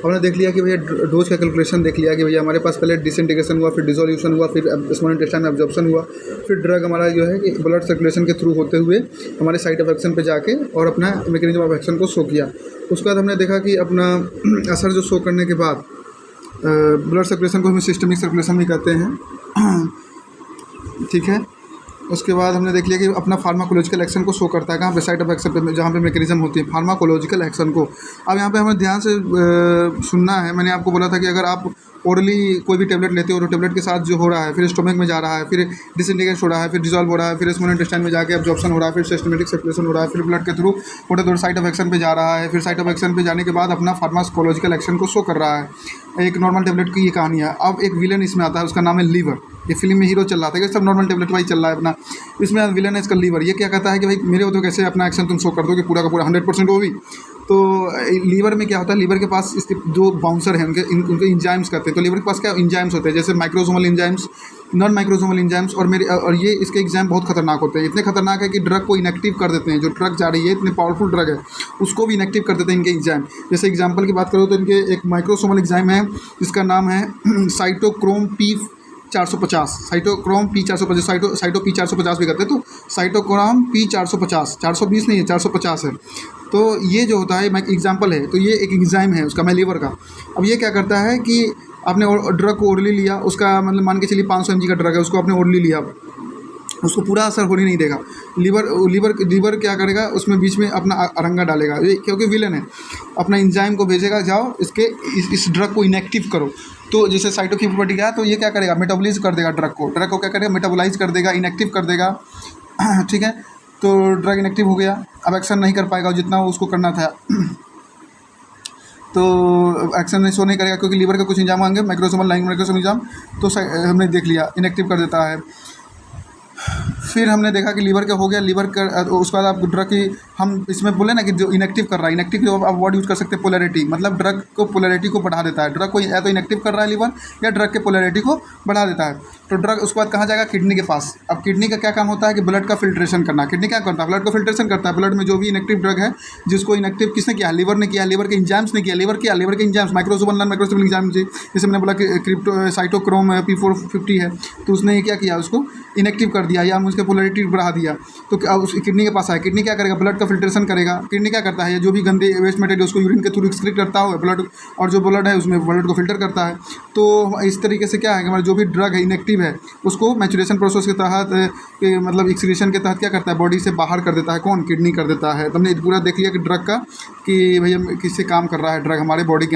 हमने देख लिया कि भैया डोज का कैलकुलेशन देख लिया कि भैया हमारे पास पहले डिसइंटीग्रेशन हुआ, फिर डिसोल्यूशन हुआ, फिर स्मॉल इंटेस्टाइन में एब्जॉर्प्शन हुआ, फिर ड्रग हमारा जो है कि ब्लड सर्कुलेशन के थ्रू होते हुए हमारे साइट ऑफ एक्शन पे जाके और अपना मैकेनिज्म ऑफ एक्शन को शो किया। उसके बाद हमने देखा कि अपना असर जो शो करने के बाद ब्लड सर्कुलेशन को हम सिस्टमिक सर्कुलेशन भी कहते हैं, ठीक है। उसके बाद हमने देख लिया कि अपना फार्माकोलॉजिकल एक्शन को शो करता है कहाँ पे, साइट ऑफ एक्शन पे, जहाँ पे मैकेनिज्म होती है फार्माकोलॉजिकल एक्शन को। अब यहाँ पे हमें ध्यान से सुनना है। मैंने आपको बोला था कि अगर आप ओरली कोई भी टेबलेट लेते हो तो टेबलेट के साथ जो हो रहा है, फिर स्टोमक में जा रहा है, फिर डिसइंटीग्रेट हो रहा है, फिर डिजॉल्व हो रहा है, फिर स्मॉल इंटेस्टाइन में जाके एब्जॉर्प्शन हो रहा है, फिर सिस्टमेटिक सर्कुलेशन हो रहा है, फिर ब्लड के थ्रू थोड़े साइट ऑफ एक्शन पे जा रहा है, फिर साइट ऑफ एक्शन पे जाने के बाद अपना फार्माकोलॉजिकल एक्शन को शो कर रहा है। एक नॉर्मल टेबलेट की ये कहानी है। अब एक विलन इसमें आता है, उसका नाम है लीवर। ये फिल्म में हीरो चल रहा था कि सब नॉर्मल टेबलेट वाइज चल रहा है अपना, इसमें विलन है इसका लीवर। ये क्या कहता है कि भाई मेरे हो तो कैसे अपना एक्शन तुम शो कर दो कि पूरा का पूरा 100% वो भी। तो लीवर में क्या होता है, लीवर के पास इसके जो बाउंसर हैं उनके इंजाइम्स कहते हैं। तो लीवर के पास क्या इंजाइम्स होते हैं, जैसे microsomal enzymes, non microsomal enzymes, और ये इसके एग्जाम बहुत खतरनाक होते हैं। इतने खतरनाक है कि ड्रग को इनएक्टिव कर देते हैं। जो ड्रग जा रही है, इतने पावरफुल ड्रग है, उसको भी इनएक्टिव कर देते हैं इनके एंजाइम। जैसे एग्जांपल की बात करो तो इनके एक माइक्रोसोमल एंजाइम है जिसका नाम है cytochrome P450, cytochrome P450, cyto P450 भी करते हैं। तो साइटोक्रोम P450, 420 नहीं है, 450 है। तो ये जो होता है एग्जाम्पल है, तो ये एक एंजाइम है उसका, लीवर का। अब ये क्या करता है कि आपने ड्रग को ओरली लिया, उसका मतलब मान के चलिए 500 mg का ड्रग है, उसको आपने ओरली लिया, उसको पूरा असर होने नहीं देगा। लीवर क्या करेगा, उसमें बीच में अपना अरंगा डालेगा, ये क्योंकि विलन है, अपना एंजाइम को भेजेगा, जाओ इस ड्रग को इनएक्टिव करो। तो जैसे साइटोकिनेसिस गया तो ये क्या करेगा, मेटाबोलाइज कर देगा ड्रग को क्या करेगा, मेटाबोलाइज कर देगा, इनएक्टिव कर देगा, ठीक है। तो ड्रग इनएक्टिव हो गया, अब एक्शन नहीं कर पाएगा जितना उसको करना था। तो एक्शन नहीं नहीं करेगा क्योंकि लीवर का कुछ एंजाइम होंगे, माइक्रोसोमल एंजाइम, तो हमने देख लिया इनएक्टिव कर देता है। फिर हमने देखा कि लीवर का हो गया, लीवर का उसके बाद आप ड्रग की, हम इसमें बोले ना कि जो इनएक्टिव कर रहा है, इनएक्टिव आप वर्ड यूज़ कर सकते हैं पोलैरिटी, मतलब ड्रग को पोलैरिटी को बढ़ा देता है। ड्रग को या तो इनएक्टिव कर रहा है लीवर, या ड्रग के पोलैरिटी को बढ़ा देता है। तो ड्रग उसके बाद कहाँ जाएगा, किडनी के पास। अब किडनी का क्या काम होता है कि ब्लड का फिल्ट्रेशन करना। किडनी क्या करता है, ब्लड को फिल्ट्रेशन करता है। ब्लड में जो भी इनएक्टिव ड्रग है, जिसको इनएक्टिव किसने किया, लीवर ने किया, लीवर के इंजाइम्स ने किया, लीवर के enzymes microsomal non microsomal enzyme, जैसे मैंने बोला कि साइटोक्रोम P450 है, तो उसने ये क्या किया, उसको इनएक्टिव कर दिया या उसके पोलैरिटी बढ़ा दिया। तो अब उस किडनी के पास आया, किडनी क्या करेगा, ब्लड का फिल्ट्रेशन करेगा। किडनी क्या करता है, जो भी गंदे वेस्ट मटेरियल उसको यूरिन के थ्रू एक्सक्रीट करता है ब्लड, और जो ब्लड है उसमें ब्लड को फिल्टर करता है। तो इस तरीके से क्या है कि हमारा जो भी ड्रग है इनएक्टिव है, उसको मैचुरेशन प्रोसेस के तहत मतलब एक्सक्रीशन के तहत क्या करता है, बॉडी से बाहर कर देता है। कौन, किडनी कर देता है। तो हमने पूरा देख लिया कि ड्रग का कि भैया किससे काम कर रहा है ड्रग हमारे बॉडी के अंदर।